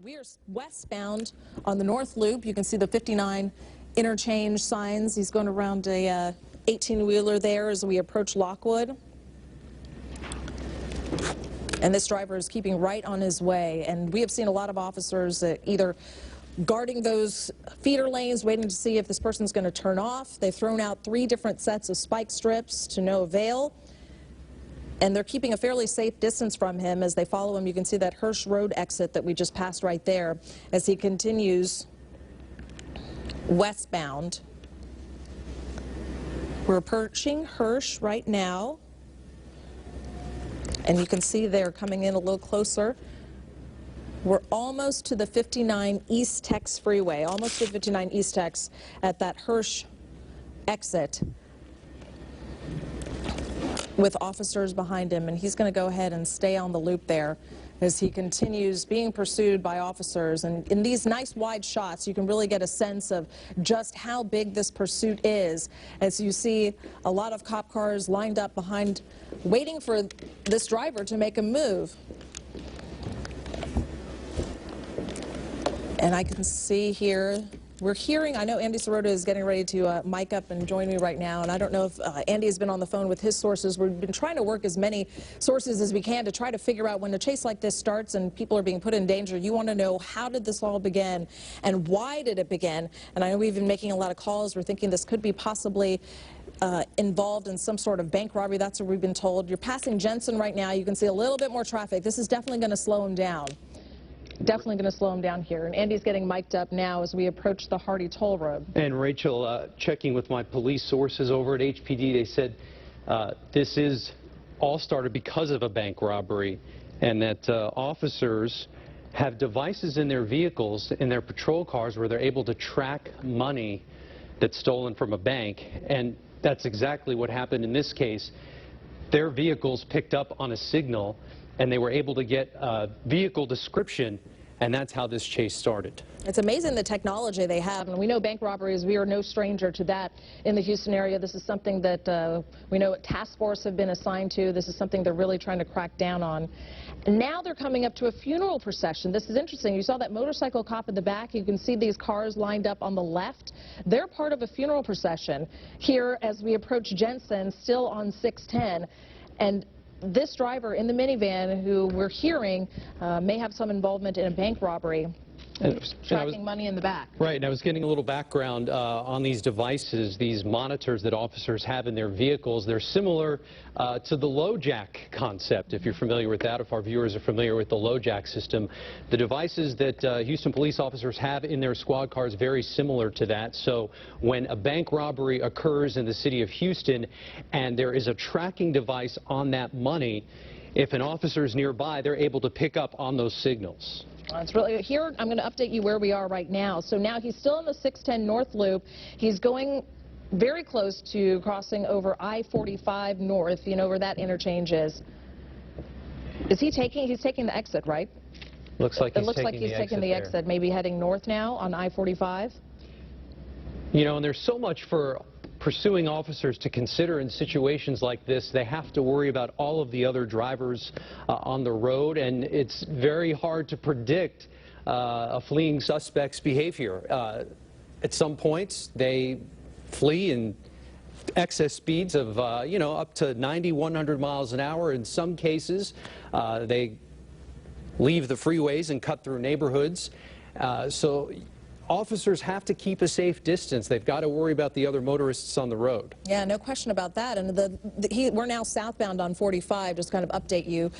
We are westbound on the North Loop. You can see the 59 interchange signs. He's going around a 18-wheeler there as we approach Lockwood. And this driver is keeping right on his way. And we have seen a lot of officers either guarding those feeder lanes, waiting to see if this person's going to turn off. They've thrown out 3 different sets of spike strips to no avail. And they're keeping a fairly safe distance from him as they follow him. You can see that Hirsch Road exit that we just passed right there as he continues westbound. We're approaching Hirsch right now. And you can see they're coming in a little closer. We're almost to the 59 East Tex Freeway, almost to 59 East Tex at that Hirsch exit, with officers behind him, and he's going to go ahead and stay on the loop there as he continues being pursued by officers. And in these nice wide shots, you can really get a sense of just how big this pursuit is, as you see a lot of cop cars lined up behind, waiting for this driver to make a move. And I can see here, we're hearing, I know Andy Sirota is getting ready to mic up and join me right now, and I don't know if Andy has been on the phone with his sources. We've been trying to work as many sources as we can to try to figure out when a chase like this starts and people are being put in danger. You want to know, how did this all begin and why did it begin? And I know we've been making a lot of calls. We're thinking this could be possibly involved in some sort of bank robbery. That's what we've been told. You're passing Jensen right now. You can see a little bit more traffic. This is definitely going to slow him down. Definitely going to slow him down here. And Andy's getting mic'd up now as we approach the Hardy Toll Road. And Rachel, checking with my police sources over at HPD, they said this is all started because of a bank robbery, and that officers have devices in their vehicles, in their patrol cars, where they're able to track money that's stolen from a bank. And that's exactly what happened in this case. Their vehicles picked up on a signal, and they were able to get a vehicle description, and that's how this chase started. It's amazing the technology they have, and we know bank robberies, we are no stranger to that in the Houston area. This is something that we know task force have been assigned to. This is something they're really trying to crack down on. And now they're coming up to a funeral procession. This is interesting. You saw that motorcycle cop in the back. You can see these cars lined up on the left. They're part of a funeral procession here as we approach Jensen, still on 610. And this driver in the minivan, who we're hearing may have some involvement in a bank robbery, tracking money in the back. Right, and I was getting a little background on these devices, these monitors that officers have in their vehicles. They're similar to the LoJack concept, if you're familiar with that, if our viewers are familiar with the LoJack system. The devices that Houston police officers have in their squad cars, very similar to that. So when a bank robbery occurs in the city of Houston and there is a tracking device on that money, if an officer is nearby, they're able to pick up on those signals. It's really here. I'm going to update you where we are right now. So now he's still in the 610 North Loop. He's going very close to crossing over I-45 North, you know where that interchange is. Is he taking? He's taking the exit, right? Looks like he's taking the exit, maybe heading north now on I-45. You know, and there's so much for pursuing officers to consider in situations like this. They have to worry about all of the other drivers on the road, and it's very hard to predict a fleeing suspect's behavior. At some points, they flee in excess speeds of, you know, up to 90, 100 miles an hour. In some cases, they leave the freeways and cut through neighborhoods. So officers have to keep a safe distance. They've got to worry about the other motorists on the road. Yeah, no question about that. And we're now southbound on 45, just kind of update you,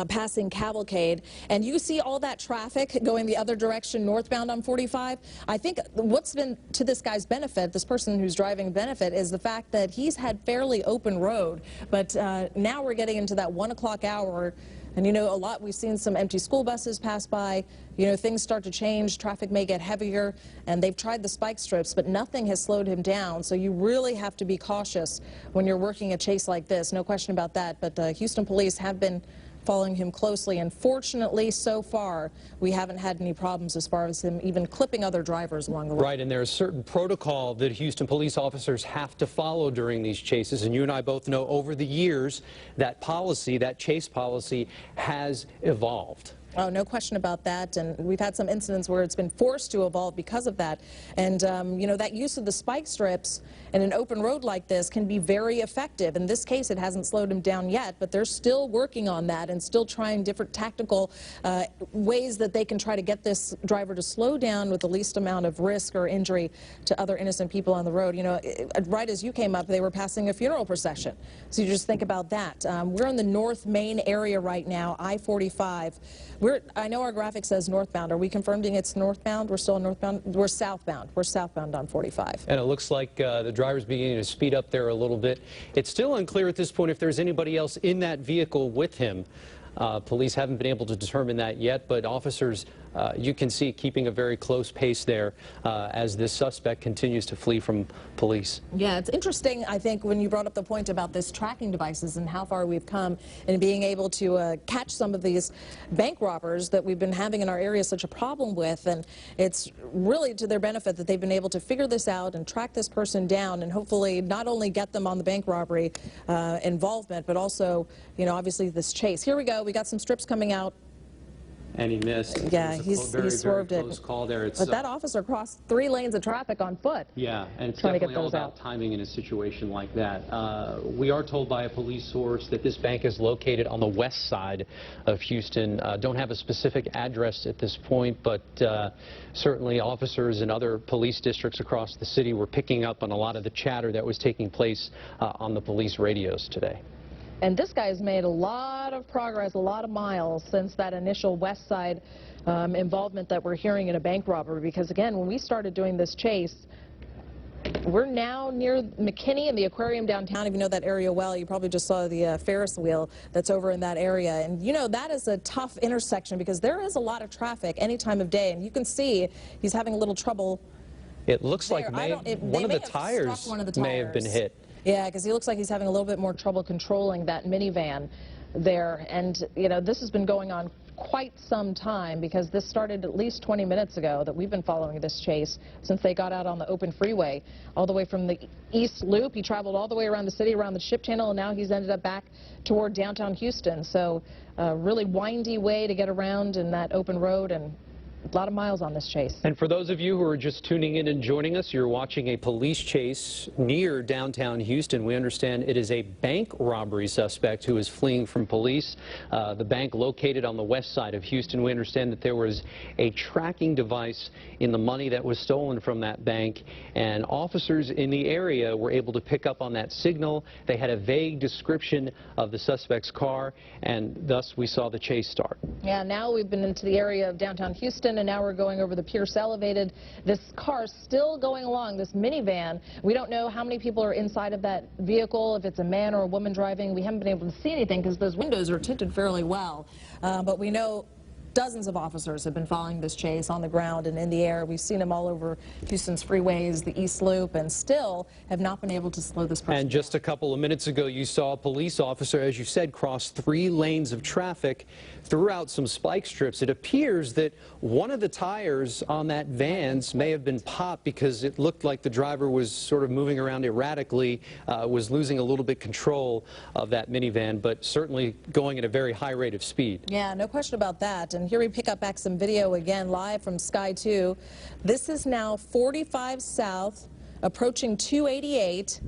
passing Cavalcade. And you see all that traffic going the other direction northbound on 45. I think what's been to this guy's benefit, this person who's driving benefit, is the fact that he's had fairly open road. But now we're getting into that 1 o'clock hour. And you know, we've seen some empty school buses pass by. You know, things start to change, traffic may get heavier, and they've tried the spike strips, but nothing has slowed him down. So you really have to be cautious when you're working a chase like this, no question about that. But Houston police have been following him closely, and fortunately, so far, we haven't had any problems as far as him even clipping other drivers along the way. Right, and there's a certain protocol that Houston police officers have to follow during these chases, and you and I both know over the years that policy, that chase policy, has evolved. Oh, no question about that. And we've had some incidents where it's been forced to evolve because of that. And, you know, that use of the spike strips in an open road like this can be very effective. In this case, it hasn't slowed him down yet, but they're still working on that and still trying different tactical ways that they can try to get this driver to slow down with the least amount of risk or injury to other innocent people on the road. You know, right as you came up, they were passing a funeral procession. So you just think about that. We're in the North Main area right now, I-45. I know our graphic says northbound. Are we confirming it's northbound? We're still northbound? We're southbound. We're southbound on 45. And it looks like the driver's beginning to speed up there a little bit. It's still unclear at this point if there's anybody else in that vehicle with him. Police haven't been able to determine that yet, but officers, you can see, keeping a very close pace there as this suspect continues to flee from police. Yeah, it's interesting, I think, when you brought up the point about this tracking devices and how far we've come in being able to catch some of these bank robbers that we've been having in our area such a problem with. And it's really to their benefit that they've been able to figure this out and track this person down and hopefully not only get them on the bank robbery involvement, but also, you know, obviously this chase. Here we go. We got some strips coming out. And he missed. Yeah, he swerved it. Close call there. But that officer crossed 3 lanes of traffic on foot. Yeah, and it's trying to definitely get all those about out. timing in a situation like that. We are told by a police source that this bank is located on the west side of Houston. Don't have a specific address at this point, but certainly officers in other police districts across the city were picking up on a lot of the chatter that was taking place on the police radios today. And this guy has made a lot of progress, a lot of miles since that initial west side involvement that we're hearing in a bank robbery. Because again, when we started doing this chase, we're now near McKinney and the aquarium downtown. If you know that area well, you probably just saw the Ferris wheel that's over in that area. And you know, that is a tough intersection because there is a lot of traffic any time of day. And you can see he's having a little trouble. It looks like one of the tires may have been hit. Yeah, because he looks like he's having a little bit more trouble controlling that minivan there. And, you know, this has been going on quite some time because this started at least 20 minutes ago that we've been following this chase since they got out on the open freeway all the way from the East Loop. He traveled all the way around the city, around the Ship Channel, and now he's ended up back toward downtown Houston. So a really windy way to get around in that open road, and a lot of miles on this chase. And for those of you who are just tuning in and joining us, you're watching a police chase near downtown Houston. We understand it is a bank robbery suspect who is fleeing from police. The bank located on the west side of Houston. We understand that there was a tracking device in the money that was stolen from that bank, and officers in the area were able to pick up on that signal. They had a vague description of the suspect's car, and thus we saw the chase start. Yeah, now we've been into the area of downtown Houston, and now we're going over the Pierce Elevated. This car still going along, this minivan. We don't know how many people are inside of that vehicle, if it's a man or a woman driving. We haven't been able to see anything because those windows are tinted fairly well. But we know dozens of officers have been following this chase on the ground and in the air. We've seen them all over Houston's freeways, the East Loop, and still have not been able to slow this person And just down. a couple of minutes ago, you saw a police officer, as you said, cross 3 lanes of traffic, threw out some spike strips. It appears that one of the tires on that Vans may have been popped because it looked like the driver was sort of moving around erratically, was losing a little bit control of that minivan, but certainly going at a very high rate of speed. Yeah, no question about that. And here we pick up back some video again live from Sky 2. This is now 45 South, approaching 288.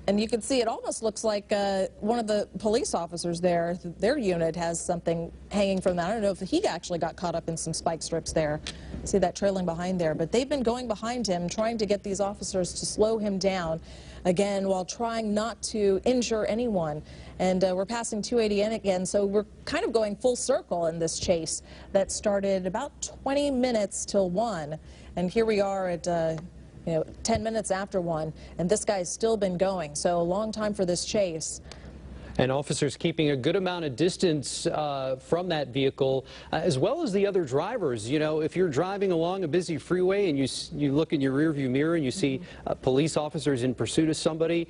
And you can see it almost looks like one of the police officers there, their unit has something hanging from that. I don't know if he actually got caught up in some spike strips there. See that trailing behind there. But they've been going behind him, trying to get these officers to slow him down, again, while trying not to injure anyone. And we're passing 280 again, so we're kind of going full circle in this chase that started about 20 minutes till 1. And here we are at 10 minutes after 1, and this guy's still been going. So a long time for this chase. And officers keeping a good amount of distance from that vehicle, as well as the other drivers. You know, if you're driving along a busy freeway and you look in your rearview mirror and you see police officers in pursuit of somebody,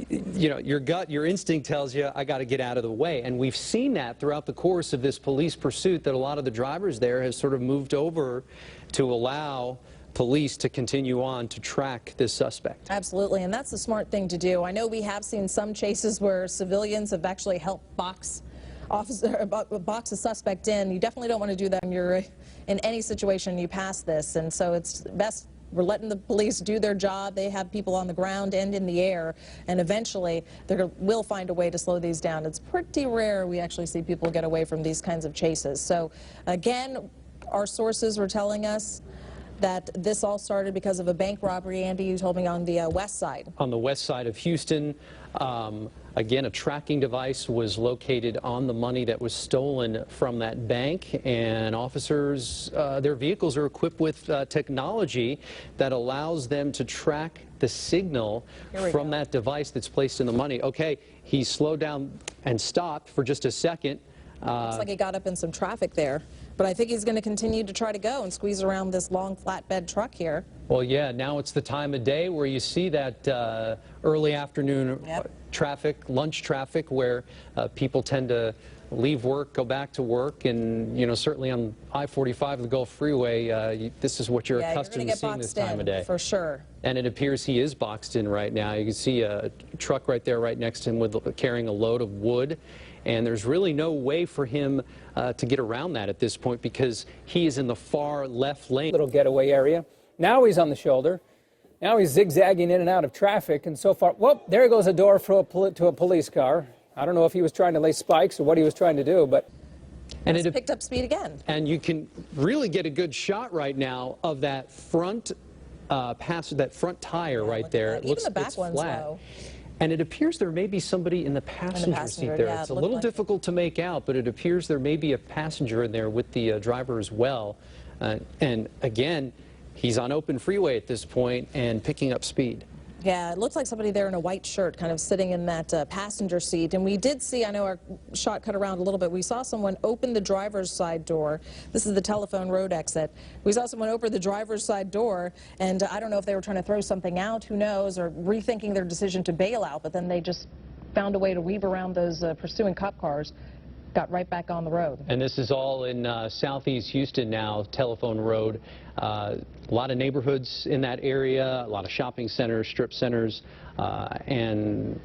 you know, your gut, your instinct tells you, I got to get out of the way. And we've seen that throughout the course of this police pursuit, that a lot of the drivers there have sort of moved over to allow police to continue on to track this suspect. Absolutely, and that's the smart thing to do. I know we have seen some chases where civilians have actually helped box box a suspect in. You definitely don't want to do that when you're in any situation you pass this, and so it's best we're letting the police do their job. They have people on the ground and in the air, and eventually they will find a way to slow these down. It's pretty rare we actually see people get away from these kinds of chases. So again, our sources were telling us that this all started because of a bank robbery. Andy, you told me on the west side. On the west side of Houston. Again, a tracking device was located on the money that was stolen from that bank, and officers, their vehicles are equipped with technology that allows them to track the signal from that device that's placed in the money. Okay, he slowed down and stopped for just a second. Looks like he got up in some traffic there, but I think he's going to continue to try to go and squeeze around this long flatbed truck here. Well, yeah, now it's the time of day where you see that early afternoon traffic, lunch traffic, where people tend to leave work, go back to work, and, you know, certainly on I-45, the Gulf Freeway, this is what you're accustomed to seeing this time of day. For sure. And it appears he is boxed in right now. You can see a truck right there right next to him with carrying a load of wood. And there's really no way for him to get around that at this point because he is in the far left lane. Little getaway area. Now he's on the shoulder. Now he's zigzagging in and out of traffic. And so far, whoop, there goes a door for to a police car. I don't know if he was trying to lay spikes or what he was trying to do, but. And it picked up speed again. And you can really get a good shot right now of that front that front tire right there. It looks even the back one's flat. low. And it appears there may be somebody in the passenger seat there. Yeah, it's a little difficult to make out, but it appears there may be a passenger in there with the driver as well. And again, he's on open freeway at this point and picking up speed. Yeah, it looks like somebody there in a white shirt kind of sitting in that passenger seat. And we did see, I know our shot cut around a little bit, we saw someone open the driver's side door. This is the Telephone Road exit. We saw someone open the driver's side door, and I don't know if they were trying to throw something out, who knows, or rethinking their decision to bail out, but then they just found a way to weave around those pursuing cop cars. Got right back on the road. And this is all in southeast Houston now, Telephone Road. A lot of neighborhoods in that area, a lot of shopping centers, strip centers, and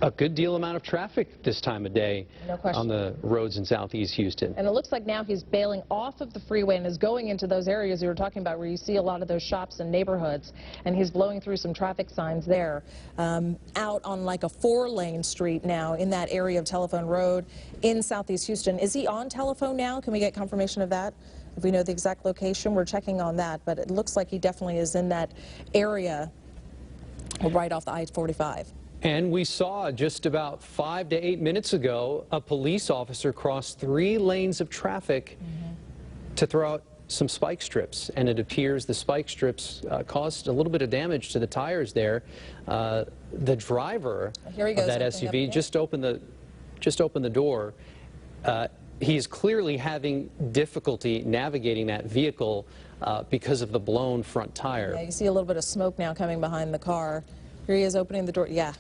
a good deal amount of traffic this time of day on the roads in southeast Houston. And it looks like now he's bailing off of the freeway and is going into those areas you were talking about where you see a lot of those shops and neighborhoods, and he's blowing through some traffic signs there. Out on like a 4-lane street now in that area of Telephone Road in southeast Houston. Is he on Telephone now? Can we get confirmation of that? If we know the exact location, we're checking on that, but it looks like he definitely is in that area right off the I-45. And we saw just about 5 to 8 minutes ago a police officer cross 3 lanes of traffic to throw out some spike strips, and it appears the spike strips caused a little bit of damage to the tires there. The driver of that SUV just opened the door. He's clearly having difficulty navigating that vehicle because of the blown front tire. Yeah, you see a little bit of smoke now coming behind the car. Here he is opening the door. Yeah.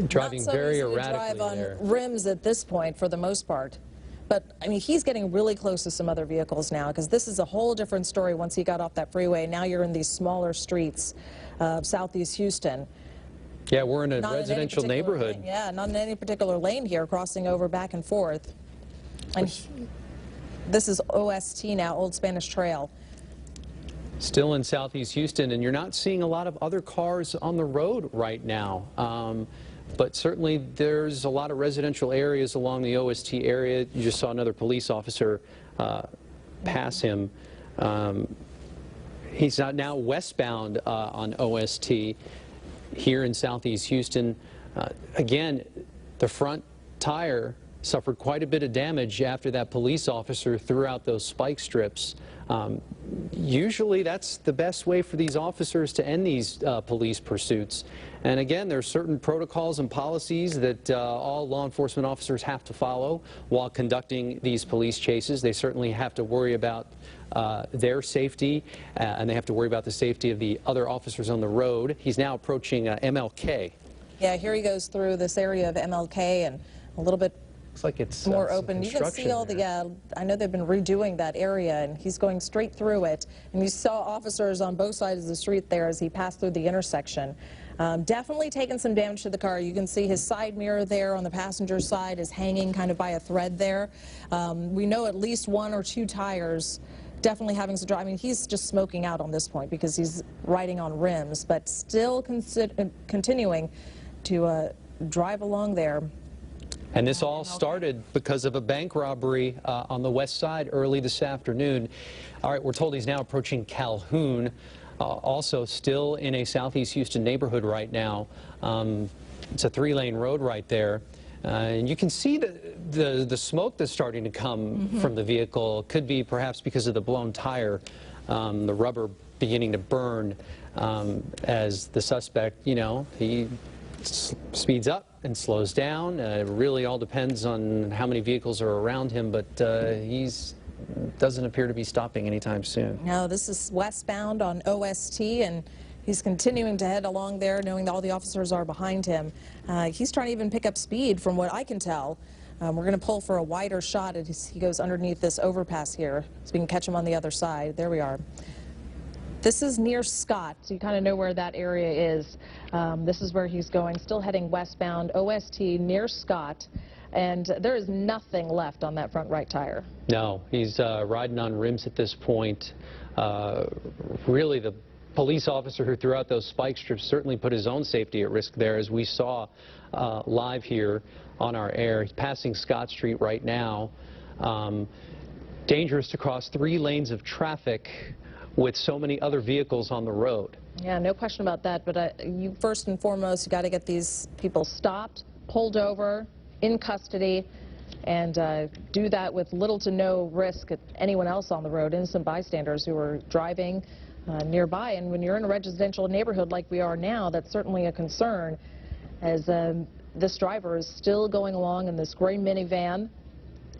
Driving very erratically drive on there. Rims at this point for the most part. But, I mean, he's getting really close to some other vehicles now because this is a whole different story once he got off that freeway. Now you're in these smaller streets of southeast Houston. Yeah, we're in a residential neighborhood. Yeah, not in any particular lane here, crossing over back and forth. And this is OST now, Old Spanish Trail. Still in southeast Houston, and you're not seeing a lot of other cars on the road right now. But certainly there's a lot of residential areas along the OST area. You just saw another police officer pass him. He's now westbound on OST here in southeast Houston. Again, the front tire suffered quite a bit of damage after that police officer threw out those spike strips. Usually that's the best way for these officers to end these police pursuits. And again, there are certain protocols and policies that all law enforcement officers have to follow while conducting these police chases. They certainly have to worry about their safety, and they have to worry about the safety of the other officers on the road. He's now approaching MLK. Yeah, here he goes through this area of MLK and a little bit looks like it's more open. You can see all the, I know they've been redoing that area, and he's going straight through it. And you saw officers on both sides of the street there as he passed through the intersection. Definitely taken some damage to the car. You can see his side mirror there on the passenger side is hanging kind of by a thread there. We know at least 1 or 2 tires definitely having some drive. I mean, he's just smoking out on this point because he's riding on rims, but still continuing to drive along there. And this all started because of a bank robbery on the west side early this afternoon. All right, we're told he's now approaching Calhoun, also still in a southeast Houston neighborhood right now. It's a 3-lane road right there. And you can see the smoke that's starting to come from the vehicle. Could be perhaps because of the blown tire, the rubber beginning to burn as the suspect, you know, he speeds up and slows down. It really all depends on how many vehicles are around him, but he doesn't appear to be stopping anytime soon. No, this is westbound on OST, and he's continuing to head along there, knowing that all the officers are behind him. He's trying to even pick up speed, from what I can tell. We're going to pull for a wider shot as he goes underneath this overpass here, so we can catch him on the other side. There we are. This is near Scott, so you kind of know where that area is. This is where he's going, still heading westbound, OST, near Scott, and there is nothing left on that front right tire. No, he's riding on rims at this point. Really, the police officer who threw out those spike strips certainly put his own safety at risk there, as we saw live here on our air. He's passing Scott Street right now. Dangerous to cross 3 lanes of traffic with so many other vehicles on the road. Yeah, no question about that, but you first and foremost, you got to get these people stopped, pulled over, in custody, and do that with little to no risk at anyone else on the road, innocent bystanders who are driving nearby. And when you're in a residential neighborhood like we are now, that's certainly a concern, as this driver is still going along in this gray minivan,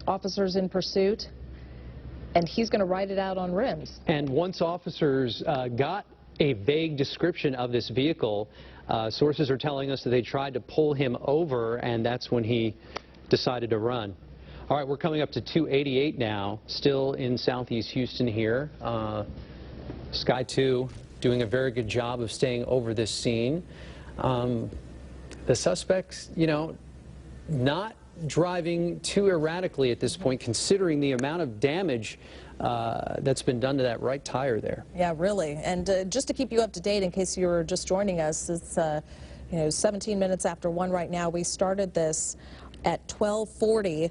officers in pursuit, and he's going to ride it out on rims. And once officers got a vague description of this vehicle, sources are telling us that they tried to pull him over, and that's when he decided to run. All right, we're coming up to 288 now, still in southeast Houston here. Sky 2 doing a very good job of staying over this scene. The suspects, you know, not driving too erratically at this point, considering the amount of damage that's been done to that right tire there. Yeah, really. And just to keep you up to date, in case you were just joining us, it's 17 minutes after 1 right now. We started this at 12:40.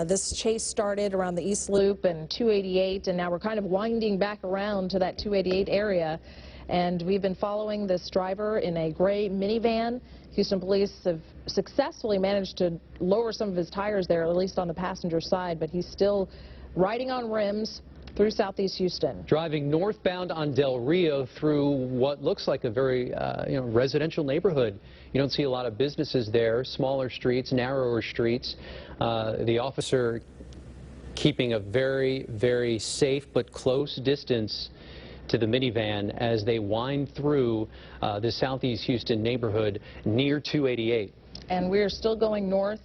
This chase started around the East Loop and 288, and now we're kind of winding back around to that 288 area. And we've been following this driver in a gray minivan. Houston police have successfully managed to lower some of his tires there, at least on the passenger side, but he's still riding on rims through southeast Houston. Driving northbound on Del Rio through what looks like a very residential neighborhood. You don't see a lot of businesses there, smaller streets, narrower streets. The officer keeping a very, very safe but close distance to the minivan as they wind through the southeast Houston neighborhood near 288. And we're still going north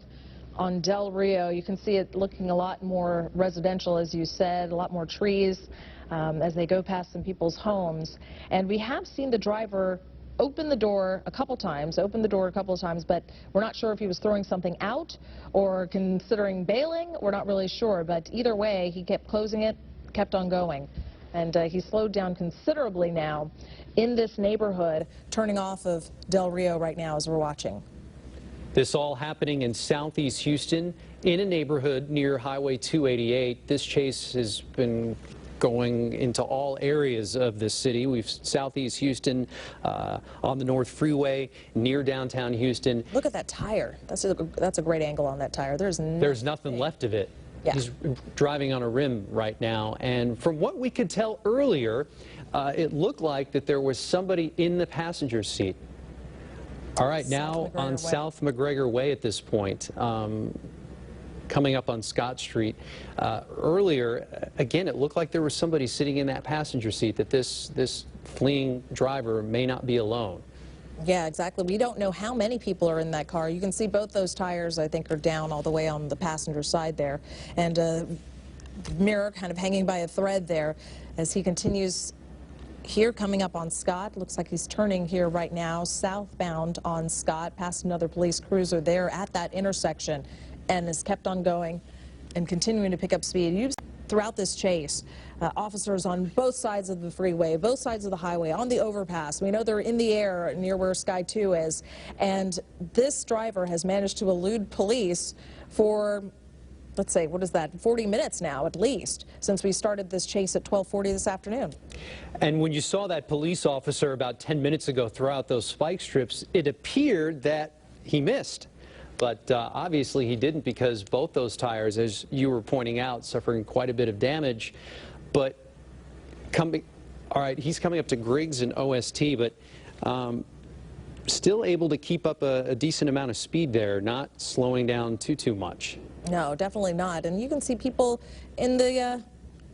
on Del Rio. You can see it looking a lot more residential, as you said, a lot more trees as they go past some people's homes. And we have seen the driver open the door a couple times, but we're not sure if he was throwing something out or considering bailing. We're not really sure, but either way, he kept closing it, kept on going. And he slowed down considerably now in this neighborhood, turning off of Del Rio right now as we're watching. This all happening in southeast Houston in a neighborhood near Highway 288. This chase has been going into all areas of this city. We've southeast Houston on the North Freeway near downtown Houston. Look at that tire. That's a great angle on that tire. There's nothing left of it. Yeah. He's driving on a rim right now, and from what we could tell earlier, it looked like that there was somebody in the passenger seat. All right, now on South McGregor Way at this point, coming up on Scott Street. Earlier, again, it looked like there was somebody sitting in that passenger seat, that this fleeing driver may not be alone. Yeah, exactly. We don't know how many people are in that car. You can see both those tires, I think, are down all the way on the passenger side there. And the mirror kind of hanging by a thread there as he continues here coming up on Scott. Looks like he's turning here right now, southbound on Scott, past another police cruiser there at that intersection, and has kept on going and continuing to pick up speed. Throughout this chase, officers on both sides of the freeway, both sides of the highway, on the overpass. We know they're in the air near where Sky 2 is, and this driver has managed to elude police for, let's say, what is that, 40 minutes now at least, since we started this chase at 12:40 this afternoon. And when you saw that police officer about 10 minutes ago throw out those spike strips, it appeared that he missed. But obviously he didn't, because both those tires, as you were pointing out, suffering quite a bit of damage. But all right, he's coming up to Griggs and OST, but still able to keep up a decent amount of speed there, not slowing down too much. No, definitely not. And you can see people in the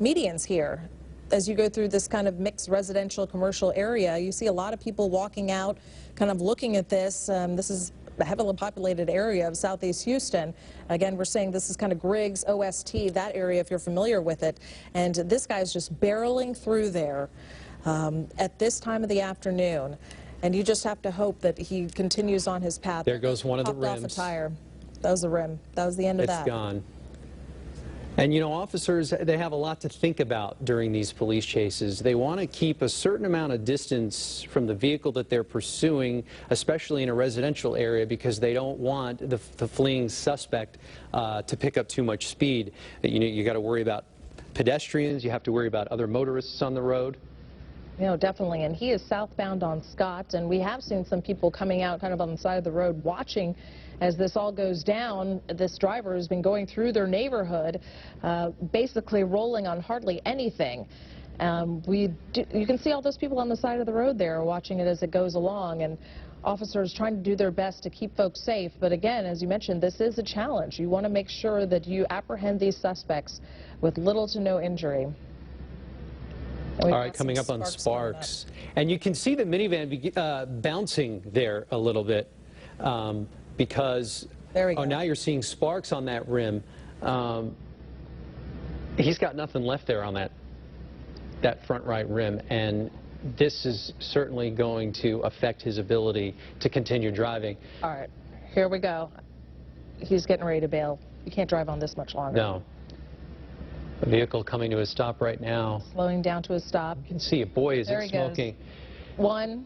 medians here. As you go through this kind of mixed residential commercial area, you see a lot of people walking out, kind of looking at this. This is a heavily populated area of Southeast Houston. Again, we're saying this is kind of Griggs, OST, that area, if you're familiar with it. And this guy's just barreling through there at this time of the afternoon. And you just have to hope that he continues on his path. There goes one of the Popped rims. off a tire. That was the rim. That was the end of that. It's gone. And you know, officers, they have a lot to think about during these police chases. They want to keep a certain amount of distance from the vehicle that they're pursuing, especially in a residential area, because they don't want the fleeing suspect to pick up too much speed. You know, you got to worry about pedestrians. You have to worry about other motorists on the road. You know, definitely. And he is southbound on Scott, and we have seen some people coming out kind of on the side of the road watching as this all goes down. This driver has been going through their neighborhood, basically rolling on hardly anything. You can see all those people on the side of the road there watching it as it goes along, and officers trying to do their best to keep folks safe. But again, as you mentioned, this is a challenge. You want to make sure that you apprehend these suspects with little to no injury. All right, coming up on Sparks. And you can see the minivan bouncing there a little bit because, there we go. Oh, now you're seeing sparks on that rim. He's got nothing left there on that front right rim, and this is certainly going to affect his ability to continue driving. All right, here we go. He's getting ready to bail. You can't drive on this much longer. No. The vehicle coming to a stop right now. Slowing down to a stop. You can see it. Boy, is there it smoking. One,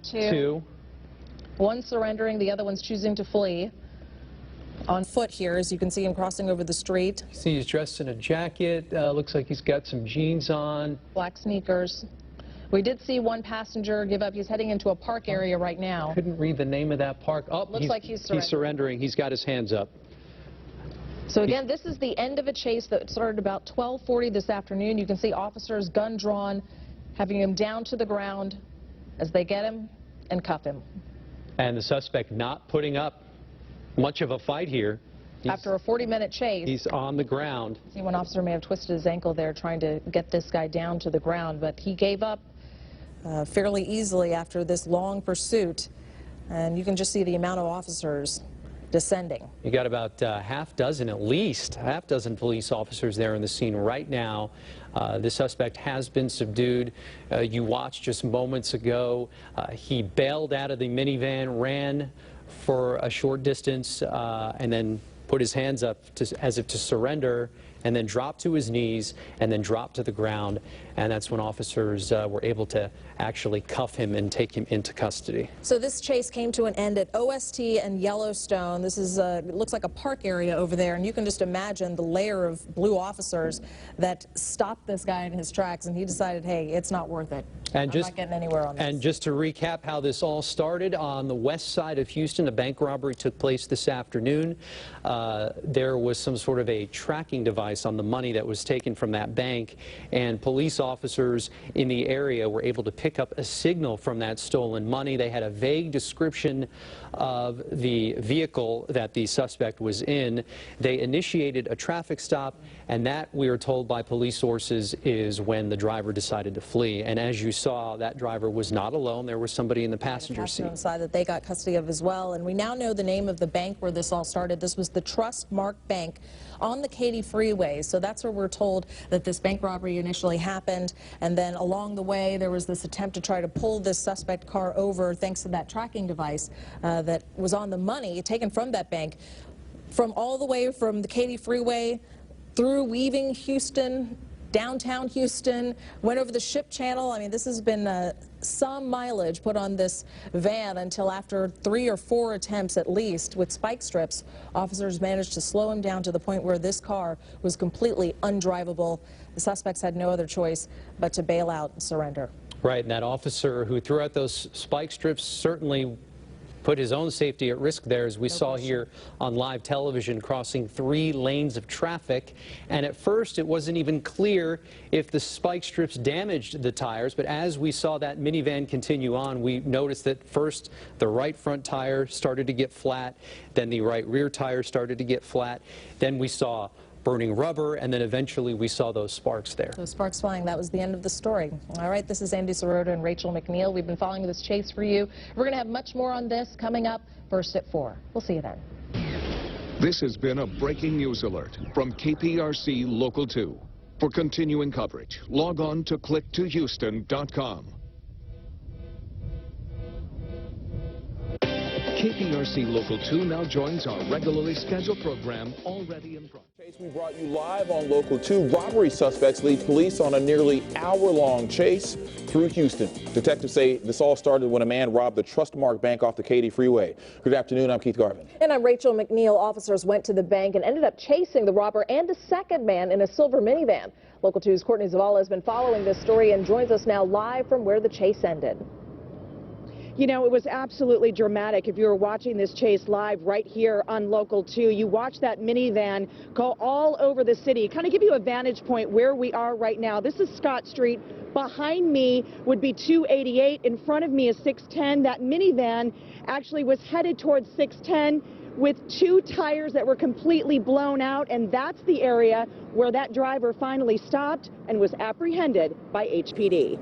two. One surrendering, the other one's choosing to flee. On foot here, as you can see him crossing over the street. You see he's dressed in a jacket. Looks like he's got some jeans on. Black sneakers. We did see one passenger give up. He's heading into a park area right now. Couldn't read the name of that park. Oh, looks like he's surrendering. He's surrendering. He's got his hands up. So again, this is the end of a chase that started about 12:40 this afternoon. You can see officers, gun drawn, having him down to the ground as they get him and cuff him. And the suspect not putting up much of a fight here. After a 40-minute chase. He's on the ground. See, one officer may have twisted his ankle there trying to get this guy down to the ground, but he gave up fairly easily after this long pursuit. And you can just see the amount of officers descending. You got about at least half dozen police officers there in the scene right now. The suspect has been subdued. You watched just moments ago. He bailed out of the minivan, ran for a short distance, and then put his hands up as if to surrender, and then dropped to his knees, and then dropped to the ground. And that's when officers were able to actually cuff him and take him into custody. So this chase came to an end at OST and Yellowstone. This is it looks like a park area over there, and you can just imagine the layer of blue officers that stopped this guy in his tracks, and he decided, hey, it's not worth it. I'm not getting anywhere on this. And just to recap how this all started, on the west side of Houston, a bank robbery took place this afternoon. There was some sort of a tracking device on the money that was taken from that bank, and police officers in the area were able to pick up a signal from that stolen money. They had a vague description of the vehicle that the suspect was in. They initiated a traffic stop, And that, we are told by police sources, is when the driver decided to flee. And as you saw, that driver was not alone. There was somebody in the passenger seat. Inside that they got custody of as well. And we now know the name of the bank where this all started. This was the Trustmark Bank on the Katy Freeway. So that's where we're told that this bank robbery initially happened. And then along the way, there was this attempt to try to pull this suspect car over thanks to that tracking device that was on the money taken from that bank. From all the way from the Katy Freeway through weaving Houston, downtown Houston, went over the Ship Channel. I mean, this has been some mileage put on this van until after 3 or 4 attempts at least with spike strips, officers managed to slow him down to the point where this car was completely undrivable. The suspects had no other choice but to bail out and surrender. Right, and that officer who threw out those spike strips certainly put his own safety at risk there, as we saw here on live television, crossing 3 lanes of traffic. And at first, it wasn't even clear if the spike strips damaged the tires. But as we saw that minivan continue on, we noticed that first the right front tire started to get flat, then the right rear tire started to get flat. Then we saw burning rubber, and then eventually we saw those sparks there. Those sparks flying, that was the end of the story. All right, this is Andy Sirota and Rachel McNeil. We've been following this chase for you. We're going to have much more on this coming up first at 4. We'll see you then. This has been a breaking news alert from KPRC Local 2. For continuing coverage, log on to click2houston.com. KPRC Local 2 now joins our regularly scheduled program already in progress. We brought you live on Local 2. Robbery suspects lead police on a nearly hour-long chase through Houston. Detectives say this all started when a man robbed the Trustmark Bank off the Katy Freeway. Good afternoon, I'm Keith Garvin. And I'm Rachel McNeil. Officers went to the bank and ended up chasing the robber and a second man in a silver minivan. Local 2's Courtney Zavala has been following this story and joins us now live from where the chase ended. You know, it was absolutely dramatic. If you were watching this chase live right here on Local 2, you watch that minivan go all over the city, kind of give you a vantage point where we are right now. This is Scott Street. Behind me would be 288. In front of me is 610. That minivan actually was headed towards 610 with 2 tires that were completely blown out, and that's the area where that driver finally stopped and was apprehended by HPD.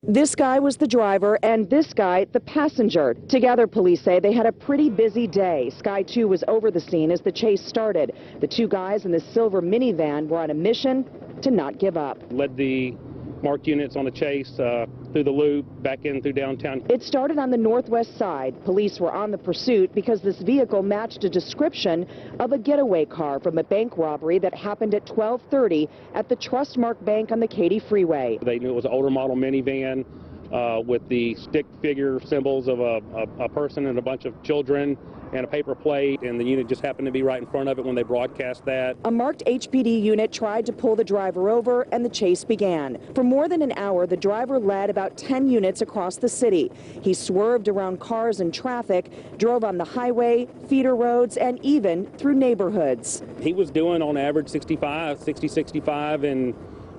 This guy was the driver and this guy the passenger. Together, police say they had a pretty busy day. Sky 2 was over the scene as the chase started. The 2 guys in the silver minivan were on a mission to not give up. Led the marked units on the chase through the loop, back in through downtown. It started on the northwest side. Police were on the pursuit because this vehicle matched a description of a getaway car from a bank robbery that happened at 12:30 at the Trustmark Bank on the Katy Freeway. They knew it was an older model minivan with the stick figure symbols of a person and a bunch of children and a paper plate, and the unit just happened to be right in front of it when they broadcast that. A marked HPD unit tried to pull the driver over and the chase began. For more than an hour, the driver led about 10 units across the city. He swerved around cars and traffic, drove on the highway, feeder roads, and even through neighborhoods. He was doing on average 65, and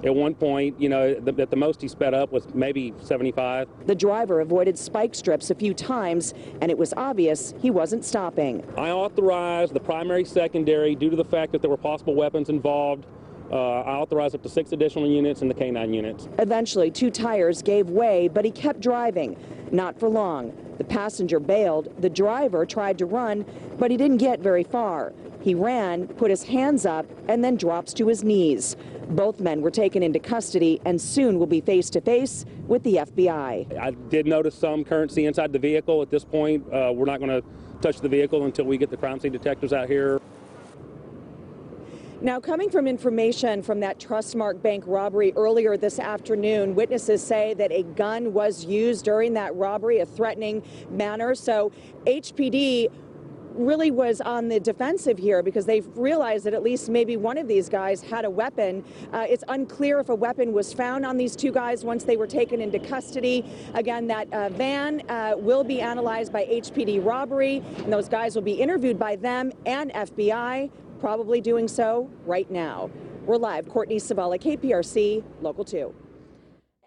at one point, you know, at the most he sped up was maybe 75. The driver avoided spike strips a few times, and it was obvious he wasn't stopping. I authorized the primary, secondary, due to the fact that there were possible weapons involved. I authorized up to 6 additional units in the K-9 units. Eventually, 2 tires gave way, but he kept driving. Not for long. The passenger bailed. The driver tried to run, but he didn't get very far. He ran, put his hands up, and then drops to his knees. Both men were taken into custody and soon will be face-to-face with the FBI. I did notice some currency inside the vehicle. At this point, we're not going to touch the vehicle until we get the crime scene detectives out here. Now, coming from information from that Trustmark Bank robbery earlier this afternoon, witnesses say that a gun was used during that robbery, a threatening manner. So HPD really was on the defensive here because they've realized that at least maybe one of these guys had a weapon. It's unclear if a weapon was found on these 2 guys once they were taken into custody. Again, that van will be analyzed by HPD robbery, and those guys will be interviewed by them and FBI, probably doing so right now. We're live. Courtney Zavala, KPRC, Local 2.